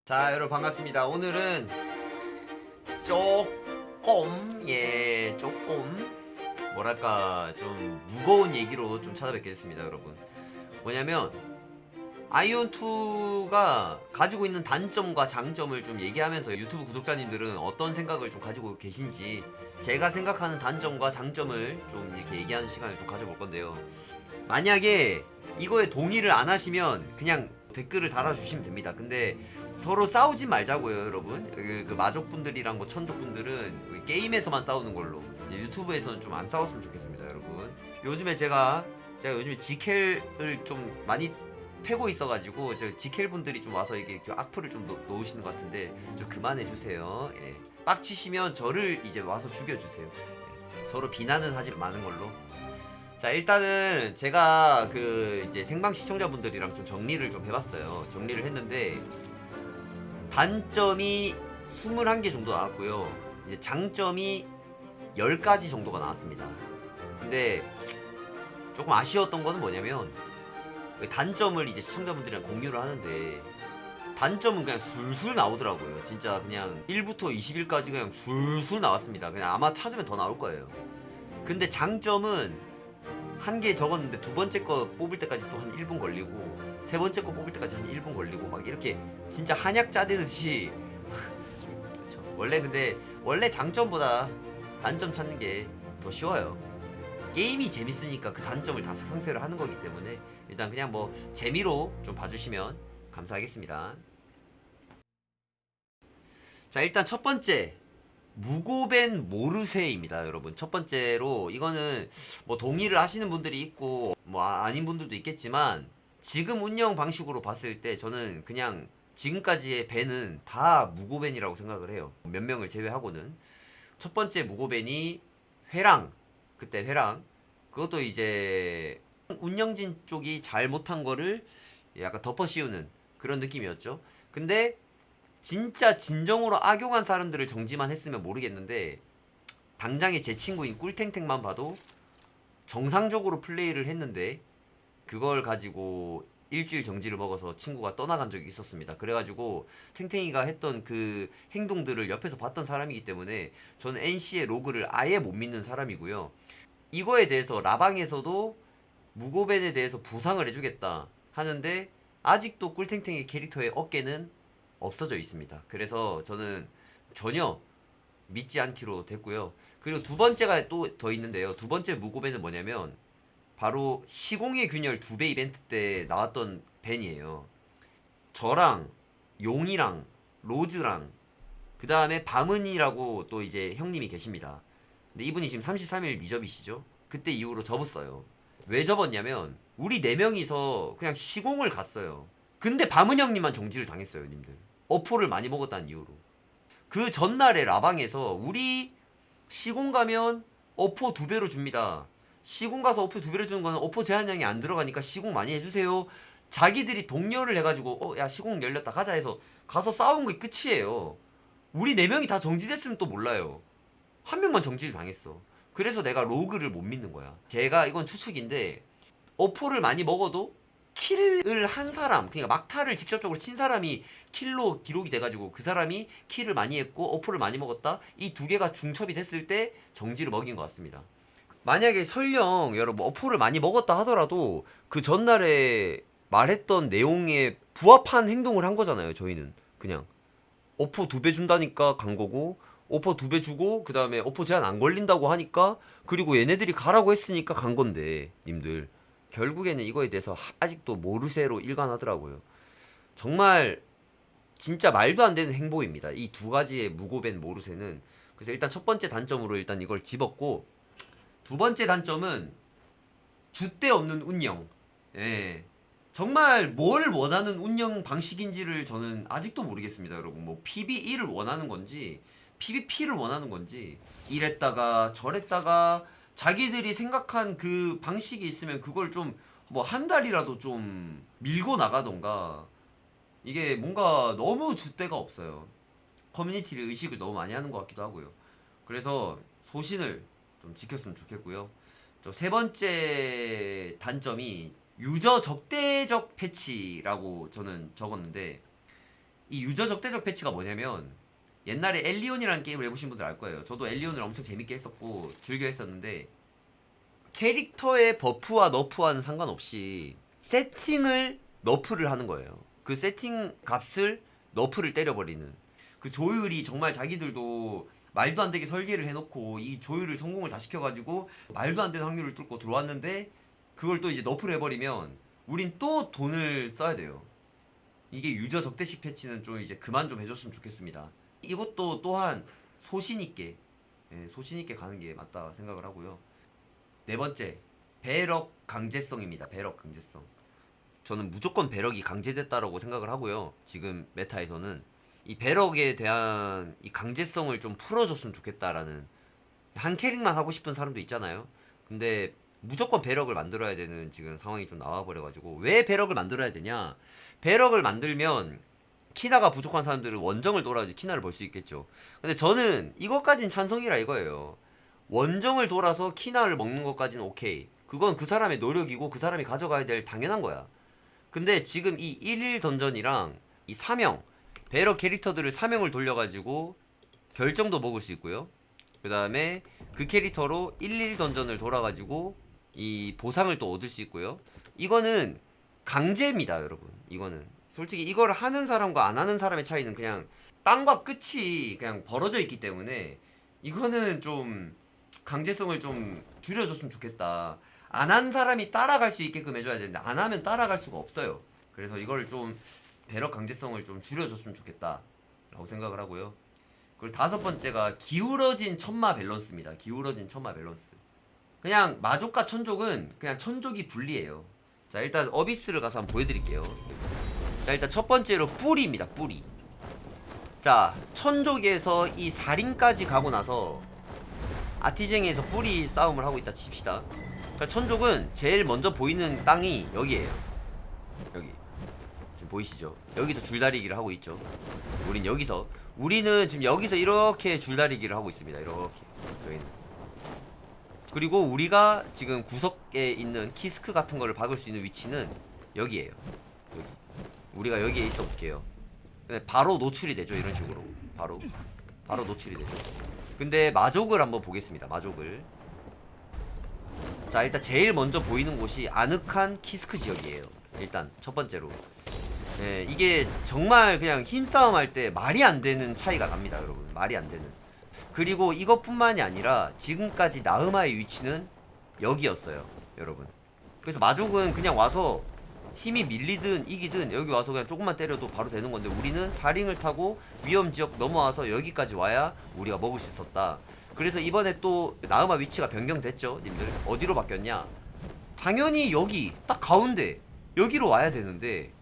자, 여러분 반갑습니다. 오늘은 조금 뭐랄까 좀 무거운 얘기로 좀 찾아뵙겠습니다, 여러분. 뭐냐면 아이온2가 가지고 있는 단점과 장점을 좀 얘기하면서 유튜브 구독자님들은 어떤 생각을 좀 가지고 계신지 제가 생각하는 단점과 장점을 좀 이렇게 얘기하는 시간을 좀 가져볼 건데요. 만약에 이거에 동의를 안 하시면 그냥 댓글을 달아주시면 됩니다. 근데 서로 싸우지 말자고요, 여러분. 그 마족분들이랑 뭐 천족분들은 게임에서만 싸우는 걸로, 유튜브에서는 좀 안 싸웠으면 좋겠습니다, 여러분. 요즘에 제가 요즘에 지켈을 좀 많이 패고 있어가지고 저 지켈 분들이 좀 와서 이게 악플을 좀 놓으시는 것 같은데 좀 그만해 주세요. 예. 빡치시면 저를 이제 와서 죽여주세요. 예. 서로 비난은 하지 마는 걸로. 자, 일단은 제가 그 이제 생방 시청자분들이랑 좀 정리를 좀 해봤어요. 정리를 했는데 단점이 21개 정도 나왔고요. 이제 장점이 10가지 정도가 나왔습니다. 근데 조금 아쉬웠던 거는 뭐냐면 단점을 이제 시청자분들이랑 공유를 하는데 단점은 그냥 술술 나오더라고요. 진짜 그냥 1부터 20일까지 그냥 술술 나왔습니다. 그냥 아마 찾으면 더 나올 거예요. 근데 장점은 한 개 적었는데 두 번째 거 뽑을 때까지 또 한 1분 걸리고 세 번째 거 뽑을 때까지 한 1분 걸리고 막 이렇게 진짜 한약 짜대듯이 그쵸. 원래 장점보다 단점 찾는 게 더 쉬워요. 게임이 재밌으니까 그 단점을 다 상쇄를 하는 거기 때문에 일단 그냥 뭐 재미로 좀 봐주시면 감사하겠습니다. 자, 일단 첫 번째 무고벤 모르세입니다, 여러분. 첫 번째로 이거는 뭐 동의를 하시는 분들이 있고 뭐 아닌 분들도 있겠지만 지금 운영 방식으로 봤을 때 저는 그냥 지금까지의 벤은 다 무고벤이라고 생각을 해요. 몇 명을 제외하고는. 첫 번째 무고벤이 회랑, 그때 회랑. 그것도 이제 운영진 쪽이 잘못한 거를 약간 덮어 씌우는 그런 느낌이었죠. 근데 진짜 진정으로 악용한 사람들을 정지만 했으면 모르겠는데 당장에 제 친구인 꿀탱탱만 봐도 정상적으로 플레이를 했는데 그걸 가지고 일주일 정지를 먹어서 친구가 떠나간 적이 있었습니다. 그래가지고 탱탱이가 했던 그 행동들을 옆에서 봤던 사람이기 때문에 저는 NC의 로그를 아예 못 믿는 사람이고요. 이거에 대해서 라방에서도 무고벤에 대해서 보상을 해주겠다 하는데 아직도 꿀탱탱이 캐릭터의 어깨는 없어져 있습니다. 그래서 저는 전혀 믿지 않기로 됐고요. 그리고 두 번째가 또 더 있는데요. 두 번째 무고벤은 뭐냐면 바로 시공의 균열 2배 이벤트 때 나왔던 벤이에요. 저랑 용이랑 로즈랑 그 다음에 밤은이라고 또 이제 형님이 계십니다. 근데 이분이 지금 33일 미접이시죠? 그때 이후로 접었어요. 왜 접었냐면 우리 4명이서 그냥 시공을 갔어요. 근데 밤은 형님만 정지를 당했어요, 님들. 어포를 많이 먹었다는 이유로. 그 전날에 라방에서 우리 시공 가면 어포 2배로 줍니다. 시공 가서 어포 2배로 주는 거는 어포 제한량이 안 들어가니까 시공 많이 해주세요. 자기들이 독려를 해가지고 야 시공 열렸다 가자 해서 가서 싸운 게 끝이에요. 우리 4명이 다 정지됐으면 또 몰라요. 한 명만 정지를 당했어. 그래서 내가 로그를 못 믿는 거야. 제가 이건 추측인데 어포를 많이 먹어도 킬을 한 사람, 그러니까 막타를 직접적으로 친 사람이 킬로 기록이 돼가지고 그 사람이 킬을 많이 했고 어포를 많이 먹었다. 이 두 개가 중첩이 됐을 때 정지를 먹인 것 같습니다. 만약에 설령 여러분 어포를 많이 먹었다 하더라도 그 전날에 말했던 내용에 부합한 행동을 한 거잖아요. 저희는 그냥 어포 2배 준다니까 간 거고 어포 2배 주고 그 다음에 어포 제한 안 걸린다고 하니까 그리고 얘네들이 가라고 했으니까 간 건데 님들 결국에는 이거에 대해서 아직도 모르쇠로 일관하더라고요. 정말 진짜 말도 안 되는 행보입니다. 이 두 가지의 무고벤 모르쇠는. 그래서 일단 첫 번째 단점으로 일단 이걸 집었고 두 번째 단점은 줏대 없는 운영. 예. 정말 뭘 원하는 운영 방식인지를 저는 아직도 모르겠습니다, 여러분. 뭐 PB1을 원하는 건지 PVP를 원하는 건지 이랬다가 저랬다가 자기들이 생각한 그 방식이 있으면 그걸 좀 뭐 한 달이라도 좀 밀고 나가던가 이게 뭔가 너무 줏대가 없어요. 커뮤니티를 의식을 너무 많이 하는 것 같기도 하고요. 그래서 소신을 좀 지켰으면 좋겠고요. 세 번째 단점이 유저 적대적 패치라고 저는 적었는데 이 유저 적대적 패치가 뭐냐면 옛날에 엘리온이라는 게임을 해보신 분들 알 거예요. 저도 엘리온을 엄청 재밌게 했었고 즐겨 했었는데 캐릭터의 버프와 너프와는 상관없이 세팅을 너프를 하는 거예요. 그 세팅 값을 너프를 때려버리는 그 조율이 정말 자기들도 말도 안 되게 설계를 해놓고 이 조율을 성공을 다 시켜가지고 말도 안 되는 확률을 뚫고 들어왔는데 그걸 또 이제 너프를 해버리면 우린 또 돈을 써야 돼요. 이게 유저 적대식 패치는 좀 이제 그만 좀 해줬으면 좋겠습니다. 이것도 또한 소신있게 소신있게 가는 게 맞다 생각을 하고요. 네 번째, 배럭 강제성입니다. 배럭 강제성. 저는 무조건 배럭이 강제됐다라고 생각을 하고요. 지금 메타에서는 이 배럭에 대한 이 강제성을 좀 풀어줬으면 좋겠다라는, 한 캐릭만 하고 싶은 사람도 있잖아요. 근데 무조건 배럭을 만들어야 되는 지금 상황이 좀 나와버려가지고, 왜 배럭을 만들어야 되냐? 배럭을 만들면 키나가 부족한 사람들은 원정을 돌아야지 키나를 벌 수 있겠죠. 근데 저는 이것까진 찬성이라 이거예요. 원정을 돌아서 키나를 먹는 것까지는 오케이. 그건 그 사람의 노력이고 그 사람이 가져가야 될 당연한 거야. 근데 지금 이 1일 던전이랑 이 사명, 배럭 캐릭터들을 사명을 돌려가지고 별정도 먹을 수 있고요. 그 다음에 그 캐릭터로 1일 던전을 돌아가지고 이 보상을 또 얻을 수 있고요. 이거는 강제입니다, 여러분. 이거는 솔직히 이걸 하는 사람과 안 하는 사람의 차이는 그냥 땅과 끝이 그냥 벌어져 있기 때문에 이거는 좀 강제성을 좀 줄여줬으면 좋겠다. 안 한 사람이 따라갈 수 있게끔 해줘야 되는데 안 하면 따라갈 수가 없어요. 그래서 이걸 좀 배럭 강제성을 좀 줄여줬으면 좋겠다 라고 생각을 하고요. 그리고 다섯 번째가 기울어진 천마 밸런스입니다. 기울어진 천마 밸런스. 그냥 마족과 천족은 그냥 천족이 분리해요. 자, 일단 어비스를 가서 한번 보여드릴게요. 자, 일단 첫 번째로 뿌리입니다. 뿌리. 자, 천족에서 이 살인까지 가고 나서 아티쟁에서 뿌리 싸움을 하고 있다 칩시다. 그러니까 천족은 제일 먼저 보이는 땅이 여기에요. 여기 지금 보이시죠? 여기서 줄다리기를 하고 있죠. 우리는 지금 여기서 이렇게 줄다리기를 하고 있습니다. 이렇게 저희는. 그리고 우리가 지금 구석에 있는 키스크 같은 거를 박을 수 있는 위치는 여기에요. 여기. 우리가 여기에 있어 볼게요. 근데 바로 노출이 되죠. 이런 식으로 바로 노출이 되죠. 근데 마족을 한번 보겠습니다. 마족을. 자, 일단 제일 먼저 보이는 곳이 아늑한 키스크 지역이에요. 일단 첫 번째로. 네, 이게 정말 그냥 힘싸움 할 때 말이 안 되는 차이가 납니다, 여러분. 말이 안 되는. 그리고 이것뿐만이 아니라 지금까지 나으마의 위치는 여기였어요, 여러분. 그래서 마족은 그냥 와서 힘이 밀리든 이기든 여기 와서 그냥 조금만 때려도 바로 되는 건데, 우리는 사링을 타고 위험지역 넘어와서 여기까지 와야 우리가 먹을 수 있었다. 그래서 이번에 또 나으마 위치가 변경됐죠, 님들. 어디로 바뀌었냐? 당연히 여기 딱 가운데 여기로 와야 되는데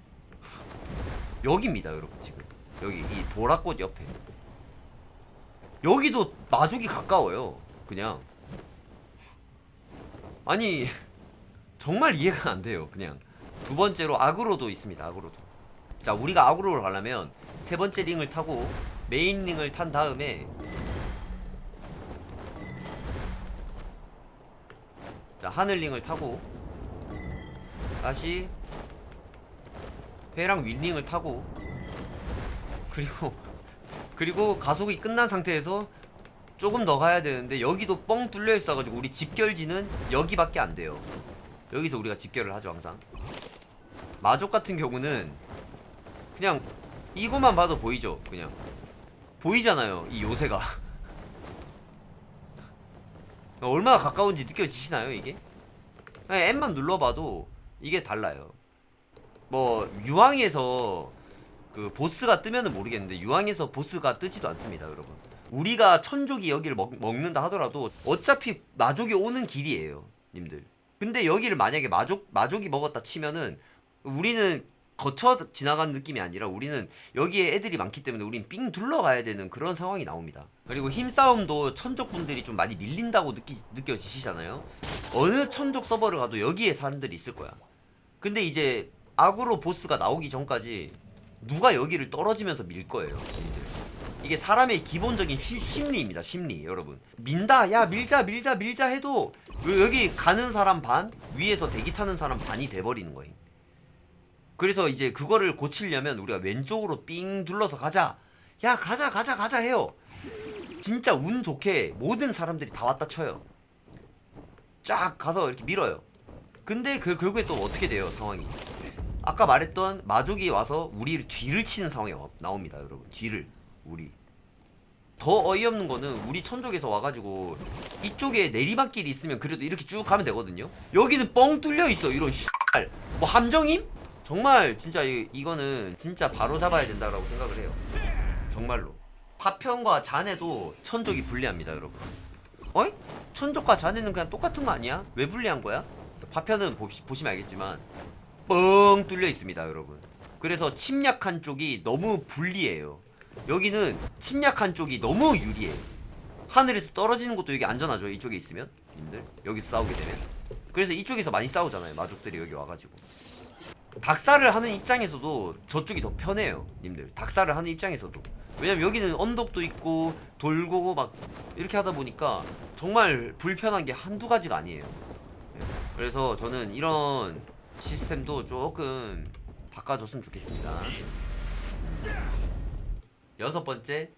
여기입니다, 여러분. 지금 여기 이 보라꽃 옆에 여기도 마족이 가까워요. 그냥 아니 정말 이해가 안 돼요. 그냥 두 번째로 아그로도 있습니다. 아그로도. 자, 우리가 아그로를 가려면 세 번째 링을 타고 메인 링을 탄 다음에, 자, 하늘 링을 타고 다시 회랑 윈링을 타고 그리고 가속이 끝난 상태에서 조금 더 가야 되는데 여기도 뻥 뚫려 있어가지고 우리 집결지는 여기밖에 안 돼요. 여기서 우리가 집결을 하죠, 항상. 마족 같은 경우는 그냥 이거만 봐도 보이죠. 그냥 보이잖아요, 이 요새가. 얼마나 가까운지 느껴지시나요, 이게? 그냥 M만 눌러봐도 이게 달라요. 뭐 유황에서 그 보스가 뜨면은 모르겠는데 유황에서 보스가 뜨지도 않습니다, 여러분. 우리가 천족이 여기를 먹는다 하더라도 어차피 마족이 오는 길이에요, 님들. 근데 여기를 만약에 마족이 먹었다 치면은 우리는 거쳐 지나가는 느낌이 아니라 우리는 여기에 애들이 많기 때문에 우린 삥 둘러가야 되는 그런 상황이 나옵니다. 그리고 힘싸움도 천족분들이 좀 많이 밀린다고 느껴지시잖아요. 어느 천족 서버를 가도 여기에 사람들이 있을 거야. 근데 이제 아그로 보스가 나오기 전까지 누가 여기를 떨어지면서 밀 거예요, 님들. 이게 사람의 기본적인 심리입니다. 심리, 여러분. 민다, 야 밀자 해도 여기 가는 사람 반, 위에서 대기 타는 사람 반이 돼버리는 거예요. 그래서 이제 그거를 고치려면 우리가 왼쪽으로 삥 둘러서 가자. 야 가자 해요. 진짜 운 좋게 모든 사람들이 다 왔다 쳐요. 쫙 가서 이렇게 밀어요. 근데 결국에 또 어떻게 돼요 상황이. 아까 말했던 마족이 와서 우리 뒤를 치는 상황이 나옵니다 여러분. 뒤를 우리. 더 어이없는 거는 우리 천족에서 와가지고 이쪽에 내리막길이 있으면 그래도 이렇게 쭉 가면 되거든요. 여기는 뻥 뚫려 있어 이런 씨발. 뭐 함정임? 정말 진짜 이거는 진짜 바로 잡아야 된다라고 생각을 해요. 정말로. 파편과 잔해도 천족이 불리합니다 여러분. 어이? 천족과 잔해는 그냥 똑같은 거 아니야? 왜 불리한 거야? 파편은 보시면 알겠지만 뻥 뚫려 있습니다 여러분. 그래서 침략한 쪽이 너무 불리해요. 여기는 침략한 쪽이 너무 유리해. 하늘에서 떨어지는 것도 여기 안전하죠 이쪽에 있으면 님들. 여기서 싸우게 되면. 그래서 이쪽에서 많이 싸우잖아요 마족들이 여기 와가지고. 닭살을 하는 입장에서도 저쪽이 더 편해요 님들. 닭살을 하는 입장에서도. 왜냐면 여기는 언덕도 있고 돌고 막 이렇게 하다 보니까 정말 불편한 게 한두 가지가 아니에요. 그래서 저는 이런 시스템도 조금 바꿔줬으면 좋겠습니다. 여섯 번째,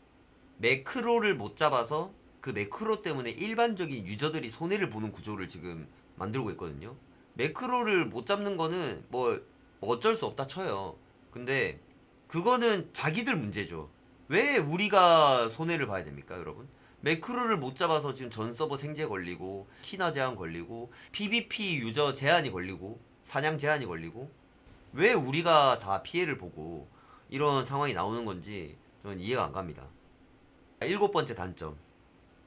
매크로를 못 잡아서 그 매크로 때문에 일반적인 유저들이 손해를 보는 구조를 지금 만들고 있거든요. 매크로를 못 잡는 거는 뭐 어쩔 수 없다 쳐요. 근데 그거는 자기들 문제죠. 왜 우리가 손해를 봐야 됩니까 여러분? 매크로를 못 잡아서 지금 전 서버 생제 걸리고 키나 제한 걸리고 PVP 유저 제한이 걸리고 사냥 제한이 걸리고 왜 우리가 다 피해를 보고 이런 상황이 나오는 건지 저는 이해가 안 갑니다. 일곱 번째 단점,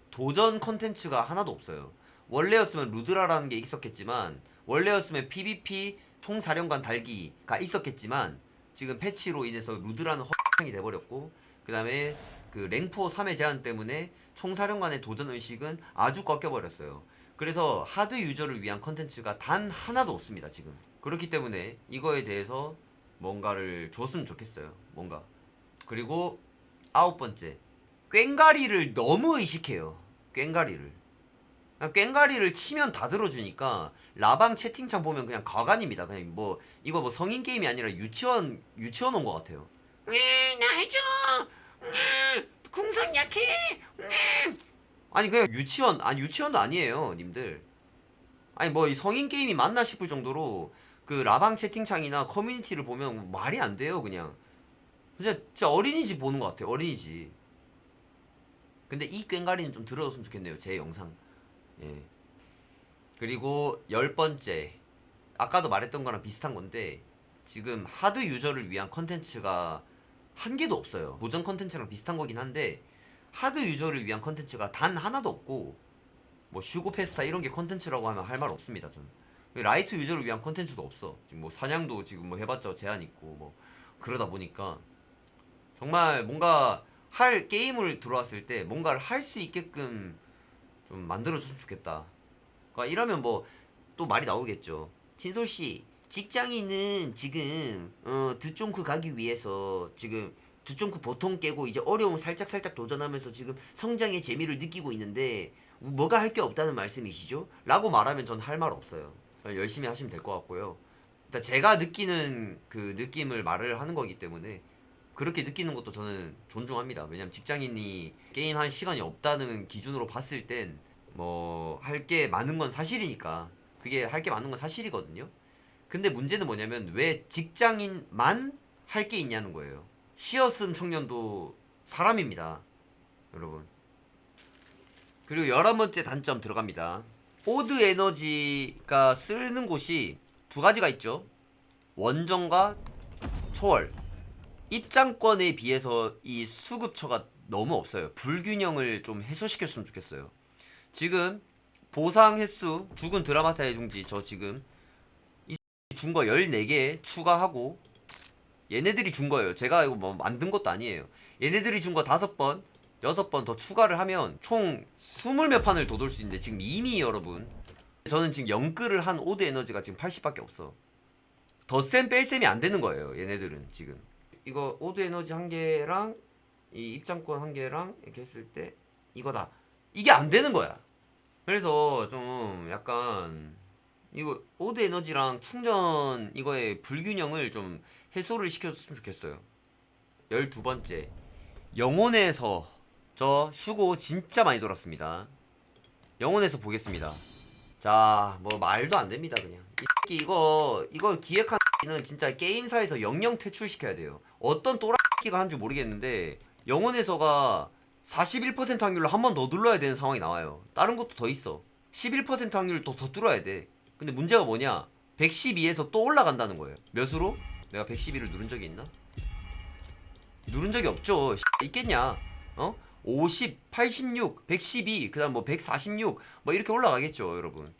도전 컨텐츠가 하나도 없어요. 원래였으면 루드라라는 게 있었겠지만, 원래였으면 PVP 총사령관 달기가 있었겠지만, 지금 패치로 인해서 루드라는 헛이 돼버렸고, 그 다음에 그 랭포 3회 제한 때문에 총사령관의 도전 의식은 아주 꺾여버렸어요. 그래서 하드 유저를 위한 컨텐츠가 단 하나도 없습니다 지금. 그렇기 때문에 이거에 대해서 뭔가를 줬으면 좋겠어요. 뭔가. 그리고 아홉 번째, 꽹가리를 너무 의식해요. 꽹가리를. 꽹가리를 치면 다 들어주니까 라방 채팅창 보면 그냥 가관입니다. 그냥 뭐 이거 뭐 성인 게임이 아니라 유치원 온 것 같아요. 나 해줘. 궁선 약해. 아니 그냥 유치원 아니 유치원도 아니에요, 님들. 아니 뭐 이 성인 게임이 맞나 싶을 정도로 그 라방 채팅창이나 커뮤니티를 보면 말이 안 돼요, 그냥. 진짜 어린이집 보는 것 같아요, 어린이집. 근데 이 꽹가리는 좀 들어줬으면 좋겠네요, 제 영상. 예. 그리고 열 번째, 아까도 말했던 거랑 비슷한 건데 지금 하드 유저를 위한 컨텐츠가 한 개도 없어요. 도전 컨텐츠랑 비슷한 거긴 한데 하드 유저를 위한 컨텐츠가 단 하나도 없고, 뭐 슈고 페스타 이런 게 컨텐츠라고 하면 할 말 없습니다 저는. 라이트 유저를 위한 컨텐츠도 없어. 지금 뭐 사냥도 지금 뭐 해봤자 제한 있고 뭐 그러다 보니까 정말 뭔가 할 게임을 들어왔을 때 뭔가를 할 수 있게끔 좀 만들어줬으면 좋겠다. 그러니까 이러면 뭐 또 말이 나오겠죠. 진솔씨, 직장인은 지금 드쫑크 가기 위해서 지금 드쫑크 보통 깨고 이제 어려움 살짝 도전하면서 지금 성장의 재미를 느끼고 있는데 뭐가 할 게 없다는 말씀이시죠? 라고 말하면 전 할 말 없어요. 열심히 하시면 될 것 같고요. 일단 제가 느끼는 그 느낌을 말을 하는 거기 때문에 그렇게 느끼는 것도 저는 존중합니다. 왜냐면 직장인이 게임 할 시간이 없다는 기준으로 봤을 땐 뭐 할 게 많은 건 사실이니까. 그게 할 게 많은 건 사실이거든요. 근데 문제는 뭐냐면 왜 직장인만 할 게 있냐는 거예요. 쉬었음 청년도 사람입니다 여러분. 그리고 11번째 단점 들어갑니다. 오드 에너지가 쓰는 곳이 두 가지가 있죠. 원정과 초월. 입장권에 비해서 이 수급처가 너무 없어요. 불균형을 좀 해소시켰으면 좋겠어요. 지금 보상 횟수 죽은 드라마타 해중지 저 지금 준 거 14개 추가하고, 얘네들이 준 거예요. 제가 이거 뭐 만든 것도 아니에요. 얘네들이 준 거 5번 6번 더 추가를 하면 총 20몇 판을 더 돌 수 있는데 지금 이미 여러분 저는 지금 영끌을 한 오드 에너지가 지금 80밖에 없어. 덧셈 뺄셈이 안 되는 거예요 얘네들은. 지금 이거 오드 에너지 한 개랑 이 입장권 한 개랑 이렇게 했을 때 이거다, 이게 안 되는 거야. 그래서 좀 약간 이거 오드 에너지랑 충전 이거의 불균형을 좀 해소를 시켜줬으면 좋겠어요. 12번째, 영혼에서 저 슈고 진짜 많이 돌았습니다. 영혼에서 보겠습니다. 자, 뭐 말도 안 됩니다. 그냥 이거 기획한 는 진짜 게임사에서 영영 퇴출시켜야 돼요. 어떤 또라이가 한 줄 모르겠는데 영혼에서가 41% 확률로 한 번 더 눌러야 되는 상황이 나와요. 다른 것도 더 있어. 11% 확률 더 뚫어야 돼. 근데 문제가 뭐냐, 112에서 또 올라간다는 거예요. 몇으로? 내가 112를 누른 적이 있나? 누른 적이 없죠. 있겠냐? 어? 50, 86, 112, 그 다음 뭐 146, 뭐 이렇게 올라가겠죠, 여러분.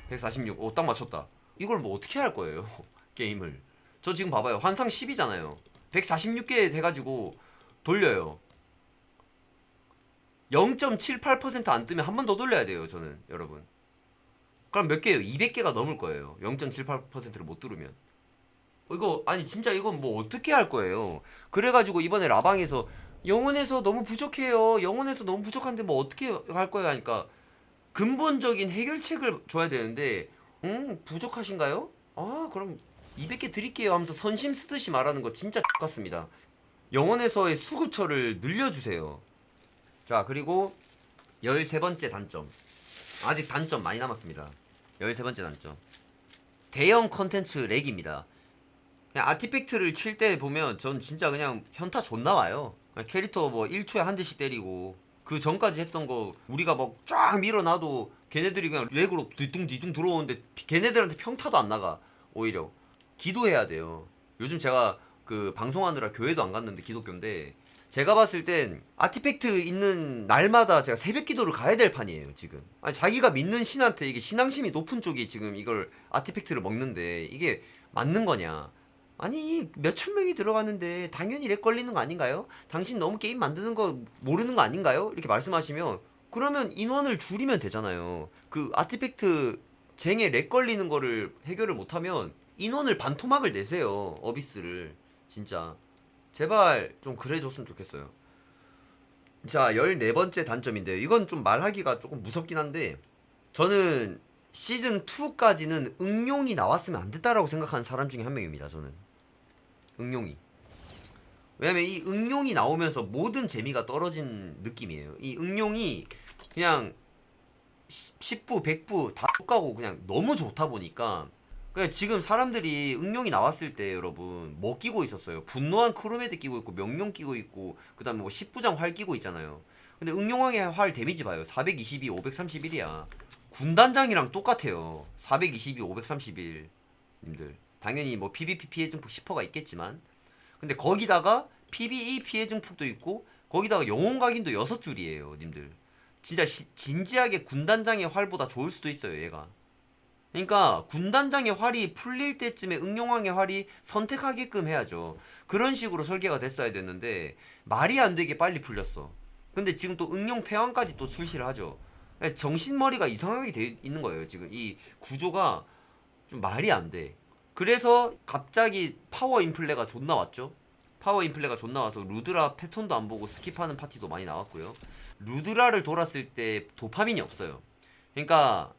146, 오, 딱 맞췄다. 이걸 뭐 어떻게 할 거예요, 게임을. 저 지금 봐봐요. 환상 10이잖아요. 146개 돼가지고 돌려요. 0.78%안 뜨면 한 번 더 돌려야 돼요, 저는, 여러분. 그럼 몇 개예요? 200개가 넘을 거예요. 0.78%를 못 뚫으면. 이거 아니 진짜 이건 뭐 어떻게 할 거예요. 그래가지고 이번에 라방에서 영혼에서 너무 부족해요, 영혼에서 너무 부족한데 뭐 어떻게 할 거예요 하니까 근본적인 해결책을 줘야 되는데 부족하신가요? 아 그럼 200개 드릴게요 하면서 선심 쓰듯이 말하는 거 진짜 X같습니다. 영혼에서의 수급처를 늘려주세요. 자, 그리고 13번째 단점, 아직 단점 많이 남았습니다. 13번째 단점, 대형 컨텐츠 렉입니다. 그냥 아티팩트를 칠 때 보면 전 진짜 그냥 현타 존나 와요. 그냥 캐릭터 뭐 1초에 한 대씩 때리고, 그 전까지 했던 거 우리가 막 쫙 밀어놔도 걔네들이 그냥 렉으로 뒤뚱뒤뚱 들어오는데 걔네들한테 평타도 안 나가. 오히려 기도해야 돼요. 요즘 제가 그 방송하느라 교회도 안 갔는데 기독교인데, 제가 봤을 땐 아티팩트 있는 날마다 제가 새벽 기도를 가야 될 판이에요 지금. 아니 자기가 믿는 신한테 이게 신앙심이 높은 쪽이 지금 이걸 아티팩트를 먹는데 이게 맞는 거냐. 아니 몇천 명이 들어갔는데 당연히 렉 걸리는 거 아닌가요? 당신 너무 게임 만드는 거 모르는 거 아닌가요? 이렇게 말씀하시면 그러면 인원을 줄이면 되잖아요. 그 아티팩트 쟁에 렉 걸리는 거를 해결을 못하면 인원을 반토막을 내세요. 어비스를. 진짜 제발 좀 그래줬으면 좋겠어요. 자, 14번째 단점인데요. 이건 좀 말하기가 조금 무섭긴 한데, 저는 시즌2까지는 응용이 나왔으면 안 됐다라고 생각하는 사람 중에 한 명입니다. 저는 응용이. 왜냐면 이 응용이 나오면서 모든 재미가 떨어진 느낌이에요. 이 응용이 그냥 10부, 100부 다 똑같고 그냥 너무 좋다 보니까, 그냥 지금 사람들이 응용이 나왔을 때 여러분 뭐 끼고 있었어요? 분노한 크로메드 끼고 있고 명령 끼고 있고 그 다음에 뭐 10부장 활 끼고 있잖아요. 근데 응용왕의 활 데미지 봐요. 422, 531이야. 군단장이랑 똑같아요. 422, 531 님들. 당연히 뭐 PVP 피해 증폭 10%가 있겠지만, 근데 거기다가 PVE 피해 증폭도 있고 거기다가 영혼 각인도 6줄이에요 님들. 진짜 진지하게 군단장의 활보다 좋을 수도 있어요 얘가. 그러니까 군단장의 활이 풀릴 때쯤에 응용왕의 활이 선택하게끔 해야죠. 그런 식으로 설계가 됐어야 됐는데 말이 안 되게 빨리 풀렸어. 근데 지금 또 응용 폐왕까지 또 출시를 하죠. 정신머리가 이상하게 돼 있는 거예요 지금. 이 구조가 좀 말이 안 돼. 그래서 갑자기 파워 인플레가 존나 왔죠. 파워 인플레가 존나 와서 루드라 패턴도 안 보고 스킵하는 파티도 많이 나왔고요. 루드라를 돌았을 때 도파민이 없어요. 그러니까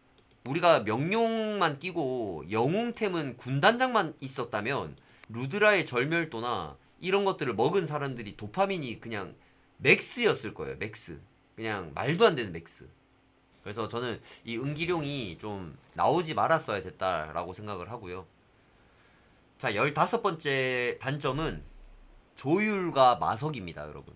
우리가 명용만 끼고 영웅템은 군단장만 있었다면 루드라의 절멸도나 이런 것들을 먹은 사람들이 도파민이 그냥 맥스였을 거예요. 맥스. 그냥 말도 안 되는 맥스. 그래서 저는 이 은기룡이 좀 나오지 말았어야 됐다라고 생각을 하고요. 자, 15번째 단점은 조율과 마석입니다, 여러분.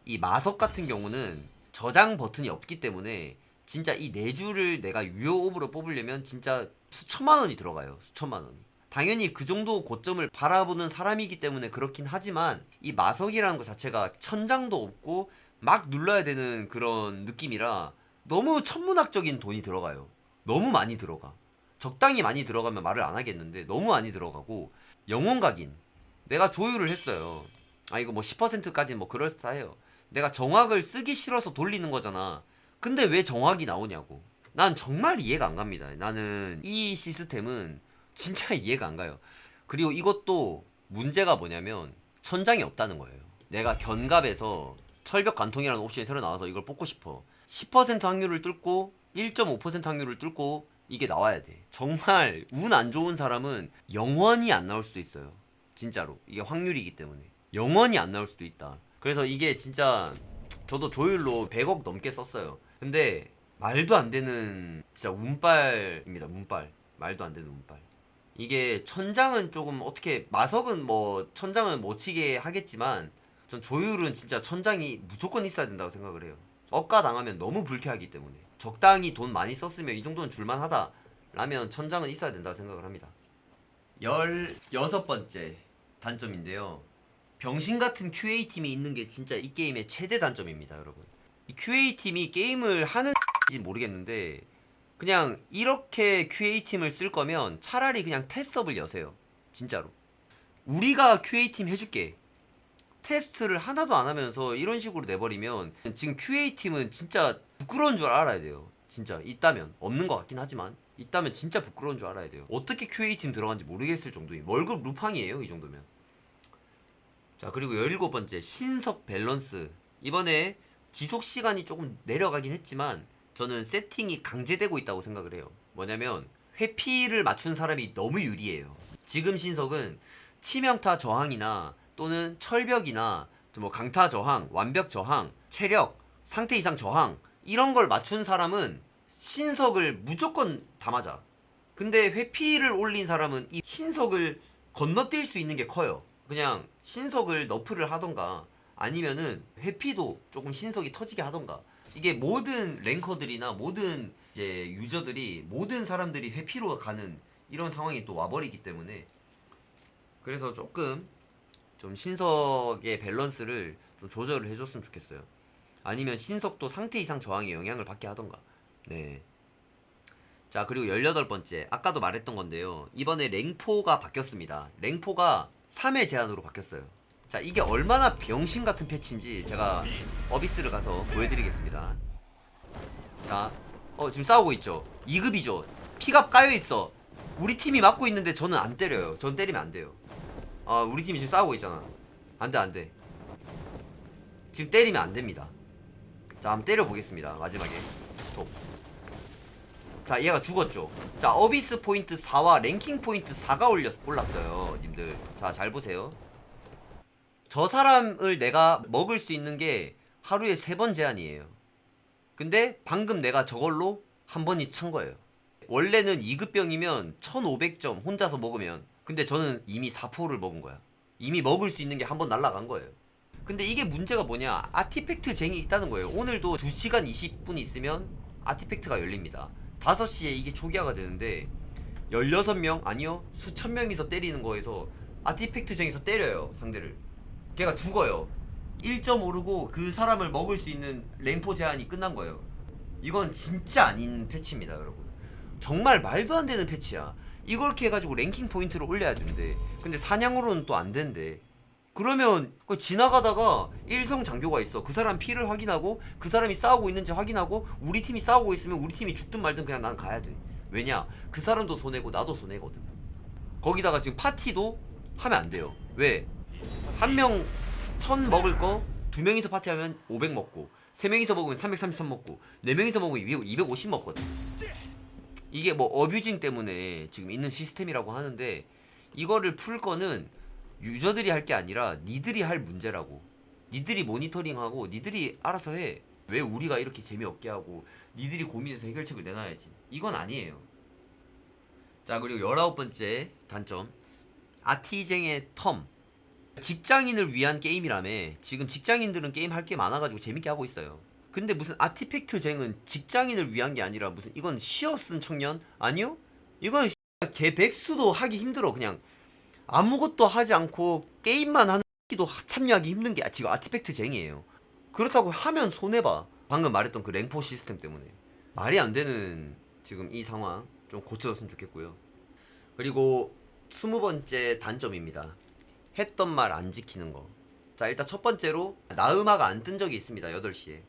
이 마석 같은 경우는 저장 버튼이 없기 때문에 진짜 이 4줄을 내가 유효옵으로 뽑으려면 진짜 수천만 원이 들어가요. 수천만 원이. 당연히 그 정도 고점을 바라보는 사람이기 때문에 그렇긴 하지만, 이 마석이라는 것 자체가 천장도 없고 막 눌러야 되는 그런 느낌이라 너무 천문학적인 돈이 들어가요. 너무 많이 들어가. 적당히 많이 들어가면 말을 안 하겠는데 너무 많이 들어가고, 영혼 각인 내가 조율을 했어요. 아 이거 뭐 10%까지는 뭐 그럴싸해요. 내가 정확을 쓰기 싫어서 돌리는 거잖아. 근데 왜 정확이 나오냐고. 난 정말 이해가 안 갑니다. 나는 이 시스템은 진짜 이해가 안 가요. 그리고 이것도 문제가 뭐냐면 천장이 없다는 거예요. 내가 견갑에서 철벽 관통이라는 옵션이 새로 나와서 이걸 뽑고 싶어. 10% 확률을 뚫고 1.5% 확률을 뚫고 이게 나와야 돼. 정말 운 안 좋은 사람은 영원히 안 나올 수도 있어요. 진짜로. 이게 확률이기 때문에. 영원히 안 나올 수도 있다. 그래서 이게 진짜 저도 조율로 100억 넘게 썼어요. 근데 말도 안 되는 진짜 운빨입니다. 운빨. 말도 안 되는 운빨. 이게 천장은 조금 어떻게 마석은 뭐 천장은 못 치게 하겠지만 전 조율은 진짜 천장이 무조건 있어야 된다고 생각을 해요. 억가 당하면 너무 불쾌하기 때문에 적당히 돈 많이 썼으면 이 정도는 줄만하다 라면 천장은 있어야 된다고 생각을 합니다. 16번째 단점인데요. 병신 같은 QA팀이 있는 게 진짜 이 게임의 최대 단점입니다, 여러분. 이 QA팀이 게임을 하는지 모르겠는데 그냥 이렇게 QA팀을 쓸 거면 차라리 그냥 테스업을 여세요. 진짜로. 우리가 QA팀 해줄게. 테스트를 하나도 안 하면서 이런 식으로 내버리면 지금 QA팀은 진짜 부끄러운 줄 알아야 돼요. 진짜 있다면. 없는 것 같긴 하지만 있다면 진짜 부끄러운 줄 알아야 돼요. 어떻게 QA팀 들어간지 모르겠을 정도인 월급 루팡이에요, 이 정도면. 자, 그리고 17번째 신석 밸런스. 이번에 지속 시간이 조금 내려가긴 했지만 저는 세팅이 강제되고 있다고 생각을 해요. 뭐냐면 회피를 맞춘 사람이 너무 유리해요. 지금 신석은 치명타 저항이나 또는 철벽이나 뭐 강타 저항, 완벽 저항, 체력, 상태 이상 저항 이런 걸 맞춘 사람은 신석을 무조건 다 맞아. 근데 회피를 올린 사람은 이 신석을 건너뛸 수 있는 게 커요. 그냥 신석을 너프를 하던가 아니면은 회피도 조금 신석이 터지게 하던가. 이게 모든 랭커들이나 모든 이제 유저들이 모든 사람들이 회피로 가는 이런 상황이 또 와버리기 때문에 그래서 조금 좀 신석의 밸런스를 좀 조절을 해줬으면 좋겠어요. 아니면 신석도 상태 이상 저항에 영향을 받게 하던가. 네. 자, 그리고 18번째 아까도 말했던 건데요. 이번에 랭포가 바뀌었습니다. 랭포가 3회 제한으로 바뀌었어요. 자, 이게 얼마나 병신 같은 패치인지 제가 어비스를 가서 보여드리겠습니다. 자, 지금 싸우고 있죠. 2급이죠. 피가 까여있어. 우리 팀이 맞고 있는데 저는 안 때려요. 전 때리면 안 돼요. 우리 팀이 지금 싸우고 있잖아. 안 돼, 안 돼. 지금 때리면 안 됩니다. 자, 한번 때려보겠습니다. 마지막에 톱. 자, 얘가 죽었죠. 자, 어비스 포인트 4와 랭킹 포인트 4가 올랐어요, 님들. 자, 잘 보세요. 저 사람을 내가 먹을 수 있는 게 하루에 3번 제한이에요. 근데 방금 내가 저걸로 한 번이 찬 거예요. 원래는 2급병이면 1500점 혼자서 먹으면, 근데 저는 이미 4포를 먹은 거야. 이미 먹을 수 있는 게 한 번 날라간 거예요. 근데 이게 문제가 뭐냐, 아티팩트 쟁이 있다는 거예요. 오늘도 2시간 20분 있으면 아티팩트가 열립니다. 5시에 이게 초기화가 되는데 16명 아니요 수천 명이서 때리는 거에서 아티팩트 쟁에서 때려요, 상대를. 걔가 죽어요. 1점 오르고 그 사람을 먹을 수 있는 랭포 제한이 끝난 거예요. 이건 진짜 아닌 패치입니다, 여러분. 정말 말도 안 되는 패치야. 이렇게 해가지고 랭킹 포인트를 올려야 되는데, 근데 사냥으로는 또 안 된대. 그러면 지나가다가 일성 장교가 있어. 그 사람 피를 확인하고 그 사람이 싸우고 있는지 확인하고 우리 팀이 싸우고 있으면 우리 팀이 죽든 말든 그냥 난 가야 돼. 왜냐? 그 사람도 손해고 나도 손해거든. 거기다가 지금 파티도 하면 안 돼요. 왜? 한 명 1000 먹을 거 2명이서 파티하면 500 먹고 3명이서 먹으면 333 먹고 4명이서 먹으면 250 먹거든. 이게 뭐 어뷰징 때문에 지금 있는 시스템이라고 하는데, 이거를 풀 거는 유저들이 할 게 아니라 니들이 할 문제라고. 니들이 모니터링하고 니들이 알아서 해. 왜 우리가 이렇게 재미없게 하고 니들이 고민해서 해결책을 내놔야지. 이건 아니에요. 자, 그리고 19번째 단점, 아티쟁의 텀. 직장인을 위한 게임이라며. 지금 직장인들은 게임 할 게 많아가지고 재밌게 하고 있어요. 근데 무슨 아티팩트 쟁은 직장인을 위한 게 아니라 무슨 이건 시업 쓴 청년? 아니요? 이건 개 백수도 하기 힘들어. 그냥 아무것도 하지 않고 게임만 하는 도 참여하기 힘든 게 지금 아티팩트 쟁이에요. 그렇다고 하면 손해봐. 방금 말했던 그 랭포 시스템 때문에. 말이 안 되는 지금 이 상황 좀 고쳐졌으면 좋겠고요. 그리고 20번째 단점입니다. 했던 말 안 지키는 거. 자, 일단 첫 번째로 나음화가 안 뜬 적이 있습니다. 8시에.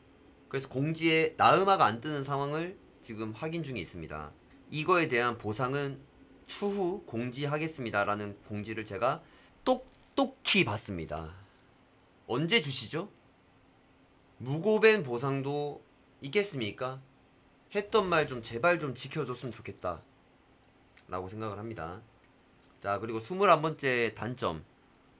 그래서 공지에 나음화가 안 뜨는 상황을 지금 확인 중에 있습니다. 이거에 대한 보상은 추후 공지하겠습니다 라는 공지를 제가 똑똑히 봤습니다. 언제 주시죠? 무고벤 보상도 있겠습니까? 했던 말 좀 제발 좀 지켜줬으면 좋겠다 라고 생각을 합니다. 자, 그리고 21번째 단점,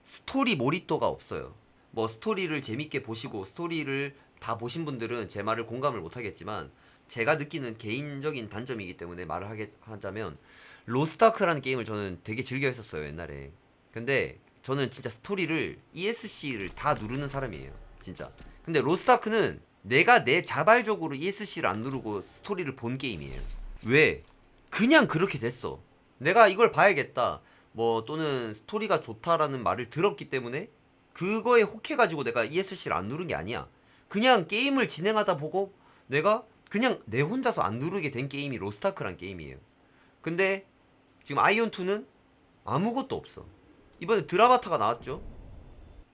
스토리 몰입도가 없어요. 뭐 스토리를 재밌게 보시고 스토리를 다 보신 분들은 제 말을 공감을 못하겠지만, 제가 느끼는 개인적인 단점이기 때문에 말을 하자면, 로스트아크라는 게임을 저는 되게 즐겨 했었어요 옛날에. 근데 저는 진짜 스토리를 ESC를 다 누르는 사람이에요 진짜. 근데 로스트아크는 내가 내 자발적으로 ESC를 안 누르고 스토리를 본 게임이에요. 왜? 그냥 그렇게 됐어. 내가 이걸 봐야겠다 뭐 또는 스토리가 좋다라는 말을 들었기 때문에 그거에 혹해가지고 내가 ESC를 안 누른 게 아니야. 그냥 게임을 진행하다 보고 내가 그냥 내 혼자서 안 누르게 된 게임이 로스트아크란 게임이에요. 근데 지금 아이온2는 아무것도 없어. 이번에 드라마타가 나왔죠.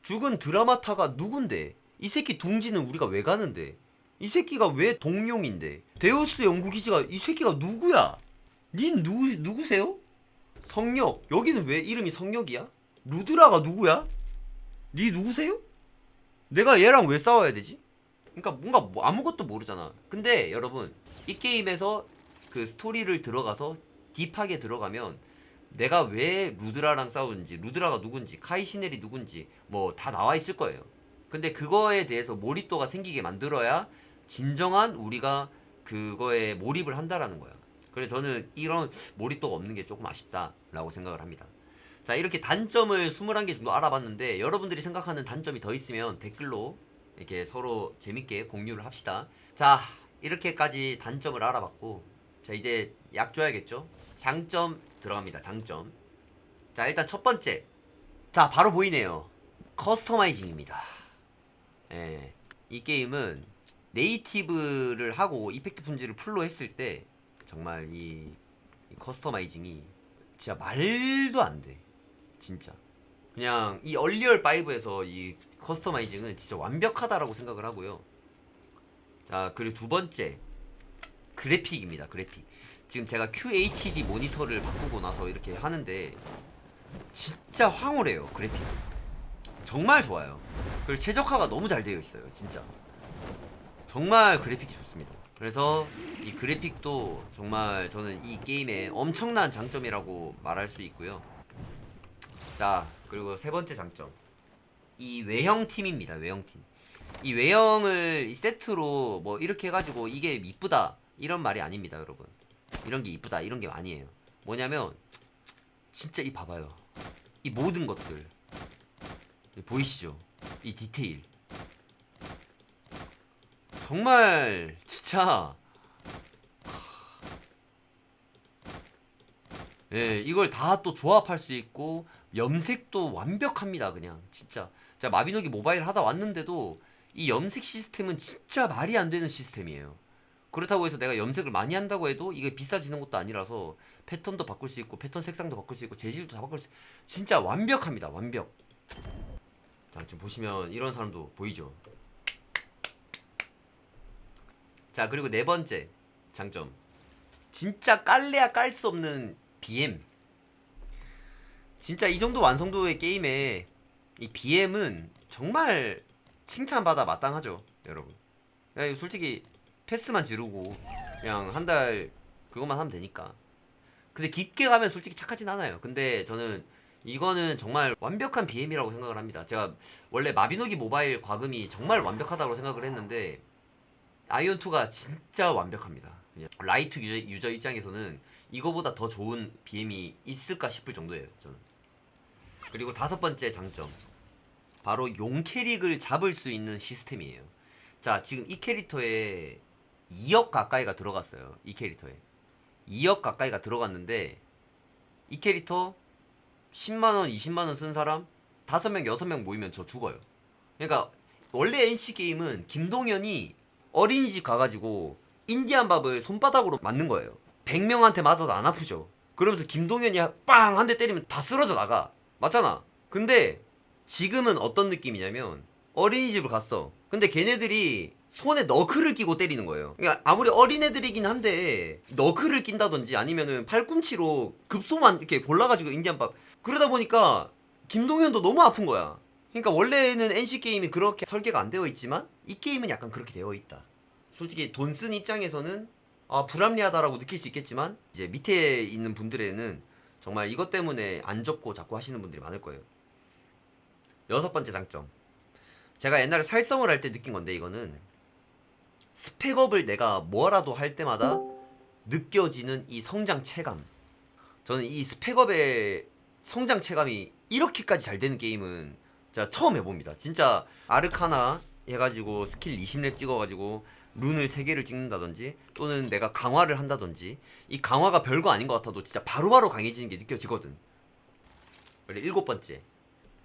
죽은 드라마타가 누군데? 이 새끼 둥지는 우리가 왜 가는데? 이 새끼가 왜 동룡인데? 데우스 연구기지가 이 새끼가 누구야? 닌 누구세요? 성역. 여기는 왜 이름이 성역이야? 루드라가 누구야? 니 누구세요? 내가 얘랑 왜 싸워야 되지? 그러니까 뭔가 뭐 아무것도 모르잖아. 근데 여러분, 이 게임에서 그 스토리를 들어가서 딥하게 들어가면 내가 왜 루드라랑 싸우는지, 루드라가 누군지, 카이시넬이 누군지 뭐 다 나와 있을 거예요. 근데 그거에 대해서 몰입도가 생기게 만들어야 진정한 우리가 그거에 몰입을 한다라는 거야. 그래서 저는 이런 몰입도가 없는 게 조금 아쉽다라고 생각을 합니다. 자, 이렇게 단점을 21개 정도 알아봤는데, 여러분들이 생각하는 단점이 더 있으면 댓글로 이렇게 서로 재밌게 공유를 합시다. 자, 이렇게까지 단점을 알아봤고, 자 이제 약 줘야겠죠? 장점 들어갑니다. 장점. 자, 일단 첫 번째. 자, 바로 보이네요. 커스터마이징입니다. 예, 이 게임은 네이티브를 하고 이펙트 품질을 풀로 했을 때 정말 이 커스터마이징이 진짜 말도 안 돼. 진짜. 그냥 이 얼리얼 5에서 이 커스터마이징은 진짜 완벽하다라고 생각을 하고요. 자, 그리고 두 번째. 그래픽입니다. 그래픽. 지금 제가 QHD 모니터를 바꾸고 나서 이렇게 하는데 진짜 황홀해요. 그래픽 정말 좋아요. 그리고 최적화가 너무 잘 되어 있어요. 진짜 정말 그래픽이 좋습니다. 그래서 이 그래픽도 정말 저는 이 게임의 엄청난 장점이라고 말할 수 있고요. 자, 그리고 세 번째 장점, 이 외형팀입니다. 외형팀. 이 외형을 이 세트로 뭐 이렇게 해가지고 이게 이쁘다 이런 말이 아닙니다. 여러분, 이런 게 이쁘다 이런 게 아니에요. 뭐냐면 진짜 이 봐봐요. 이 모든 것들 보이시죠? 이 디테일 정말 진짜 예, 이걸 다 또 조합할 수 있고 염색도 완벽합니다. 그냥 진짜 제가 마비노기 모바일 하다 왔는데도 이 염색 시스템은 진짜 말이 안 되는 시스템이에요. 그렇다고 해서 내가 염색을 많이 한다고 해도 이게 비싸지는 것도 아니라서 패턴도 바꿀 수 있고 패턴 색상도 바꿀 수 있고 재질도 다 바꿀 수 있고 진짜 완벽합니다. 완벽. 자, 지금 보시면 이런 사람도 보이죠? 자, 그리고 네 번째 장점, 진짜 깔래야 깔 수 없는 BM. 진짜 이 정도 완성도의 게임에 이 BM은 정말 칭찬받아 마땅하죠. 여러분, 야, 솔직히 패스만 지르고 그냥 한 달 그것만 하면 되니까. 근데 깊게 가면 솔직히 착하진 않아요. 근데 저는 이거는 정말 완벽한 BM이라고 생각을 합니다. 제가 원래 마비노기 모바일 과금이 정말 완벽하다고 생각을 했는데 아이온2가 진짜 완벽합니다. 그냥 라이트 유저 입장에서는 이거보다 더 좋은 BM이 있을까 싶을 정도예요, 저는. 그리고 다섯 번째 장점, 바로 용 캐릭을 잡을 수 있는 시스템이에요. 자, 지금 이 캐릭터에 2억 가까이가 들어갔어요. 이 캐릭터에 2억 가까이가 들어갔는데 이 캐릭터 10만원 20만원 쓴 사람 5명 6명 모이면 저 죽어요. 그러니까 원래 NC게임은 김동현이 어린이집 가가지고 인디안 밥을 손바닥으로 맞는 거예요. 100명한테 맞아도 안 아프죠. 그러면서 김동현이 빵 한 대 때리면 다 쓰러져 나가. 맞잖아. 근데 지금은 어떤 느낌이냐면 어린이집을 갔어. 근데 걔네들이 손에 너클을 끼고 때리는 거예요. 그러니까 아무리 어린애들이긴 한데 너클을 낀다든지 아니면은 팔꿈치로 급소만 이렇게 골라가지고 인디안밥, 그러다 보니까 김동현도 너무 아픈 거야. 그러니까 원래는 NC게임이 그렇게 설계가 안 되어 있지만 이 게임은 약간 그렇게 되어 있다. 솔직히 돈 쓴 입장에서는 불합리하다라고 느낄 수 있겠지만 이제 밑에 있는 분들에는 정말 이것 때문에 안 접고 자꾸 하시는 분들이 많을 거예요. 여섯 번째 장점. 제가 옛날에 살성을 할 때 느낀 건데 이거는 스펙업을 내가 뭐라도 할 때마다 느껴지는 이 성장 체감. 저는 이 스펙업의 성장 체감이 이렇게까지 잘 되는 게임은 제가 처음 해봅니다. 진짜 아르카나 해가지고 스킬 20렙 찍어가지고 룬을 3개를 찍는다든지 또는 내가 강화를 한다든지 이 강화가 별거 아닌 것 같아도 진짜 바로바로 강해지는 게 느껴지거든. 그리고 일곱 번째,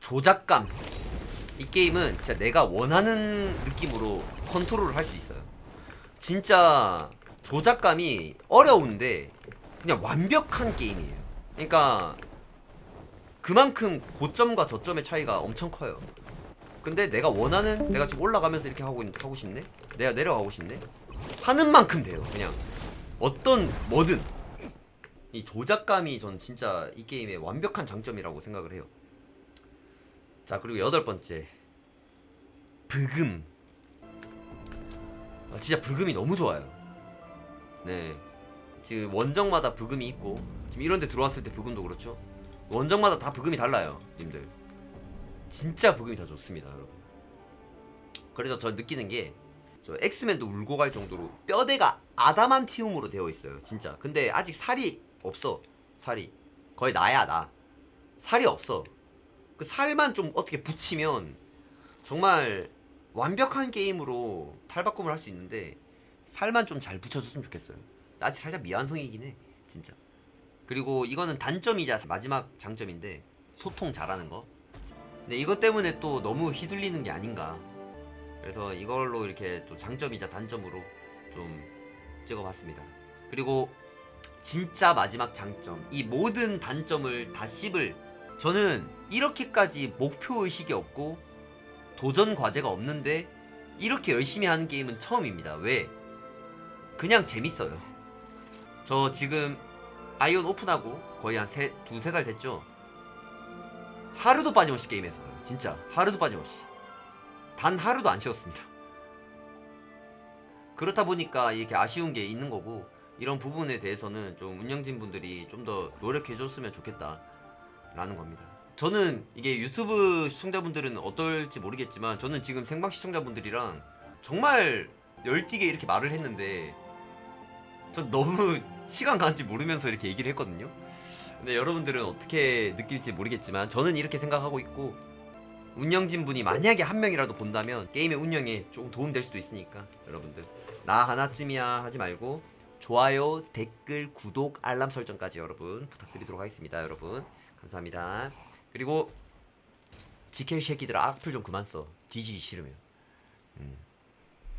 조작감. 이 게임은 진짜 내가 원하는 느낌으로 컨트롤을 할 수 있어요. 진짜 조작감이 어려운데 그냥 완벽한 게임이에요. 그러니까 그만큼 고점과 저점의 차이가 엄청 커요. 근데 내가 원하는, 내가 지금 올라가면서 이렇게 하고 싶네? 내가 내려가고 싶네? 하는 만큼 돼요. 그냥 어떤 뭐든 이 조작감이 전 진짜 이 게임의 완벽한 장점이라고 생각을 해요. 자, 그리고 여덟 번째, 브금. 진짜 브금이 너무 좋아요. 네, 지금 원정마다 브금이 있고 지금 이런데 들어왔을 때 브금도 그렇죠. 원정마다 다 브금이 달라요, 님들. 진짜 브금이 다 좋습니다, 여러분. 그래서 저 느끼는 게 저 엑스맨도 울고 갈 정도로 뼈대가 아다만티움으로 되어 있어요, 진짜. 근데 아직 살이 없어. 살이 거의 나야 나. 살이 없어. 그 살만 좀 어떻게 붙이면 정말 완벽한 게임으로 탈바꿈을 할 수 있는데 살만 좀 잘 붙여줬으면 좋겠어요. 아직 살짝 미완성이긴 해, 진짜. 그리고 이거는 단점이자 마지막 장점인데 소통 잘하는 거. 근데 이것 때문에 또 너무 휘둘리는 게 아닌가. 그래서 이걸로 이렇게 또 장점이자 단점으로 좀 찍어봤습니다. 그리고 진짜 마지막 장점, 이 모든 단점을 다 씹을, 저는 이렇게까지 목표의식이 없고 도전 과제가 없는데 이렇게 열심히 하는 게임은 처음입니다. 왜? 그냥 재밌어요. 저 지금 아이온 오픈하고 거의 한 두세 달 됐죠? 하루도 빠짐없이 게임했어요. 진짜 하루도 빠짐없이. 단 하루도 안 쉬었습니다. 그렇다 보니까 이렇게 아쉬운 게 있는 거고, 이런 부분에 대해서는 좀 운영진 분들이 좀 더 노력해 줬으면 좋겠다 라는 겁니다. 저는 이게 유튜브 시청자분들은 어떨지 모르겠지만 저는 지금 생방 시청자분들이랑 정말 열띠게 이렇게 말을 했는데 전 너무 시간 가는지 모르면서 이렇게 얘기를 했거든요. 근데 여러분들은 어떻게 느낄지 모르겠지만 저는 이렇게 생각하고 있고, 운영진 분이 만약에 한 명이라도 본다면 게임의 운영에 조금 도움될 수도 있으니까 여러분들 나 하나쯤이야 하지 말고 좋아요, 댓글, 구독, 알람 설정까지 여러분 부탁드리도록 하겠습니다. 여러분 감사합니다. 그리고 지켈 새끼들 악플 좀 그만 써. 뒤지기 싫으면.